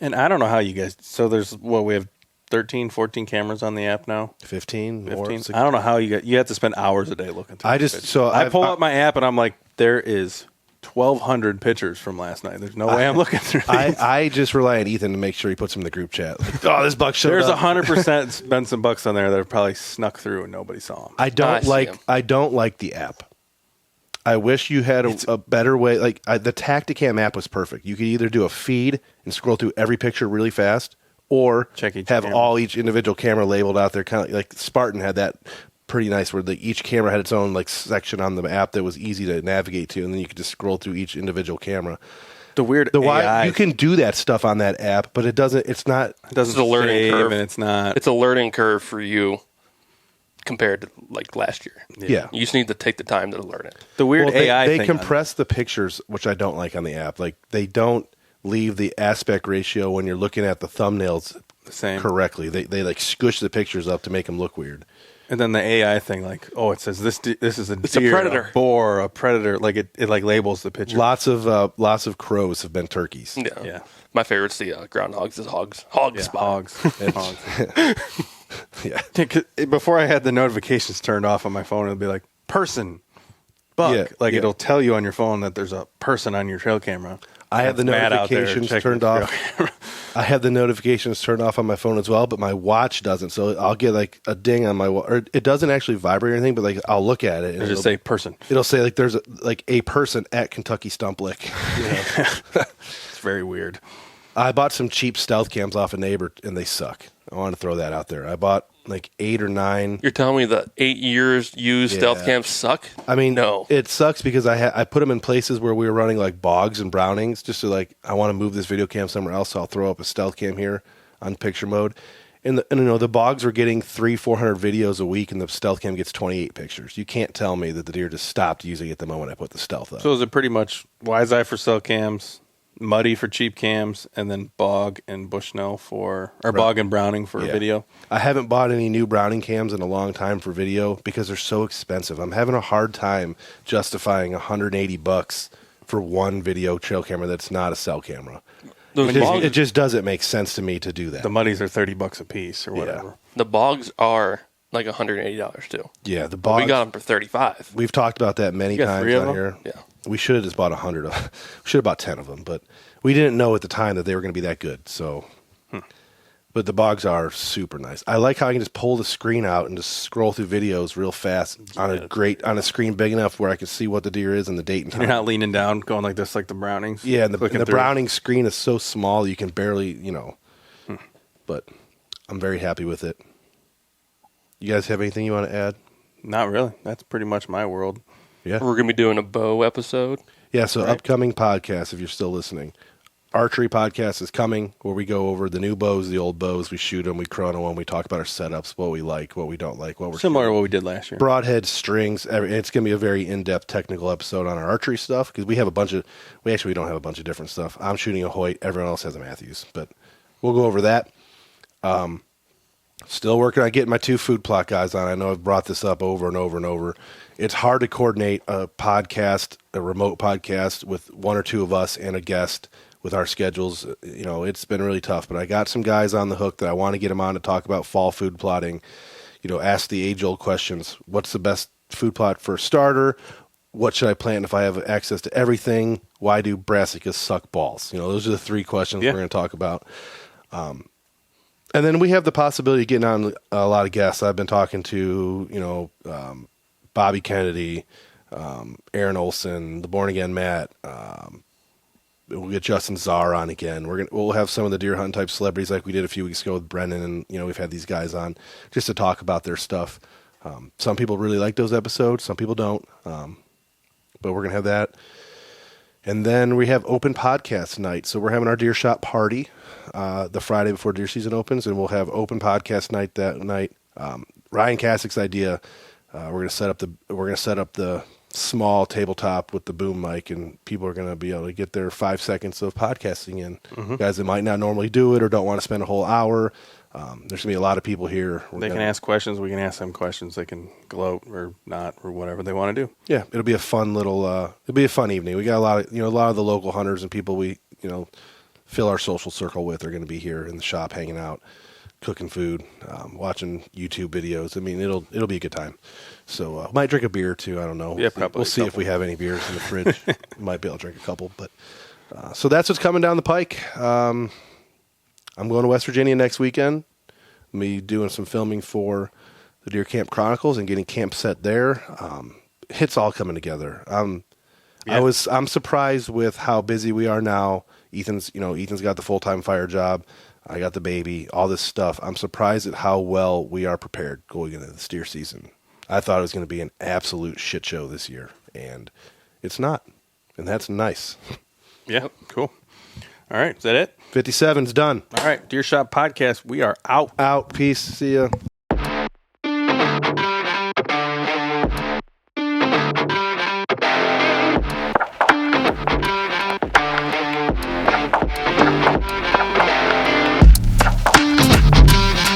And I don't know how you guys. So there's we have 13, 14 cameras on the app now. 15 more. 15. I don't know how you have to spend hours a day looking through. I these just- pictures. so I I've- pull up my app and I'm like, there is 1,200 pictures from last night. There's no way I'm looking through these. I just rely on Ethan to make sure he puts them in the group chat. Like, oh, this buck showed There's up. 100% been some bucks on there that have probably snuck through and nobody saw them. I don't see like 'em. I don't like the app. I wish you had a better way. Like the Tacticam app was perfect. You could either do a feed and scroll through every picture really fast, or Check each have camera. each individual camera labeled out there. Kind of like Spartan had that pretty nice, where each camera had its own like section on the app that was easy to navigate to, and then you could just scroll through each individual camera. The weird The why AI, you can do that stuff on that app, but it doesn't. It's not. it doesn't It's a learning save curve. and it's not. It's a learning curve for you compared to like last year. Yeah. You just need to take the time to learn it. the weird Well, AI they thing on compress the pictures, which I don't like on the app. Like they don't leave the aspect ratio when you're looking at the thumbnails the same. correctly. They like squish the pictures up to make them look weird. And then the AI thing, like, it says this is a It's a deer, predator. a boar, a predator. Like it like labels the picture. Lots of crows have been turkeys. Yeah. Yeah. My favorite's the groundhogs. Is hogs. Hog Yeah, spot. hogs. Hogs. Yeah, Yeah, 'cause before I had the notifications turned off on my phone, it'd be like person, buck. Yeah, like yeah. it'll tell you on your phone that there's a person on your trail camera. I have the Matt out there notifications checking turned the trail off. camera. I have the notifications turned off on my phone as well, but my watch doesn't. So I'll get like a ding on my or it doesn't actually vibrate or anything, but like I'll look at it and It'll just say person. it'll say like there's a person at Kentucky Stump Lick. It's very weird. I bought some cheap stealth cams off a neighbor, and they suck. I want to throw that out there. I bought like 8 or 9. You're telling me the 8 years used stealth Yeah. cams suck? I mean, No. it sucks because I put them in places where we were running like bogs and brownings, just to like I want to move this video cam somewhere else, so I'll throw up a stealth cam here on picture mode. And the bogs are getting 300-400 videos a week, and the stealth cam gets 28 pictures. You can't tell me that the deer just stopped using it the moment I put the stealth up. So is it pretty much Wise Eye for cell cams, Muddy for cheap cams, and then Bog and Bushnell Bog and Browning for Yeah. video? I haven't bought any new Browning cams in a long time for video because they're so expensive. I'm having a hard time justifying $180 for one video trail camera that's not a cell camera. Those It just doesn't make sense to me to do that. The Muddies are $30 a piece or whatever. The bogs are like $180 too. Yeah, the But bogs. we got them for $35. We've talked about that many You got times 3 of on them? here. Yeah. We should have just bought 100 of them. We should have bought 10 of them, but we didn't know at the time that they were going to be that good. So, but the bogs are super nice. I like how I can just pull the screen out and just scroll through videos real fast on a screen big enough where I can see what the deer is and the date and time. You're not leaning down, going like this, like the Brownings. Yeah, and the Clicking through. Browning screen is so small you can barely, But I'm very happy with it. You guys have anything you want to add? Not really. That's pretty much my world. Yeah. We're going to be doing a bow episode. Yeah, so upcoming podcast, if you're still listening. Archery podcast is coming where we go over the new bows, the old bows. We shoot them, we chrono them, we talk about our setups, what we like, what we don't like, what we're Similar to shooting. what we did last year. Broadhead, strings. It's going to be a very in-depth technical episode on our archery stuff because we have we don't have a bunch of different stuff. I'm shooting a Hoyt, everyone else has a Matthews, but we'll go over that. Still working on getting my 2 food plot guys on. I know I've brought this up over and over and over. It's hard to coordinate a podcast, a remote podcast with 1 or 2 of us and a guest with our schedules. It's been really tough, but I got some guys on the hook that I want to get them on to talk about fall food plotting, ask the age-old questions. What's the best food plot for a starter? What should I plant if I have access to everything? Why do brassicas suck balls? Those are the 3 questions we're going to talk about. And then we have the possibility of getting on a lot of guests. I've been talking to, Bobby Kennedy, Aaron Olson, the Born Again Matt. We'll get Justin Czar on again. We'll have some of the deer hunting type celebrities like we did a few weeks ago with Brendan, and we've had these guys on just to talk about their stuff. Some people really like those episodes, some people don't. But we're gonna have that. And then we have open podcast night. So we're having our deer shot party the Friday before deer season opens, and we'll have open podcast night that night. Ryan Kasic's idea. We're gonna set up the small tabletop with the boom mic, and people are gonna be able to get their 5 seconds of podcasting in. Guys that might not normally do it or don't want to spend a whole hour. There's gonna be a lot of people here. They can ask questions. We can ask them questions. They can gloat or not or whatever they want to do. Yeah, it'll be a fun little. It'll be a fun evening. We got a lot of the local hunters and people we fill our social circle with are going to be here in the shop, hanging out, cooking food, watching YouTube videos. I mean, it'll be a good time. So might drink a beer too. I don't know. Yeah, probably. We'll see if we have any beers in the fridge. Might be able to drink a couple, but so that's what's coming down the pike. I'm going to West Virginia next weekend. I'm going to be doing some filming for the Deer Camp Chronicles and getting camp set there. It's all coming together. I'm surprised with how busy we are now. Ethan's got the full-time fire job. I got the baby, all this stuff. I'm surprised at how well we are prepared going into the steer season. I thought it was going to be an absolute shit show this year, and it's not. And that's nice. Yeah, cool. All right, is that it? 57's done. All right, Deer Shot Podcast, we are out. Out. Peace. See ya.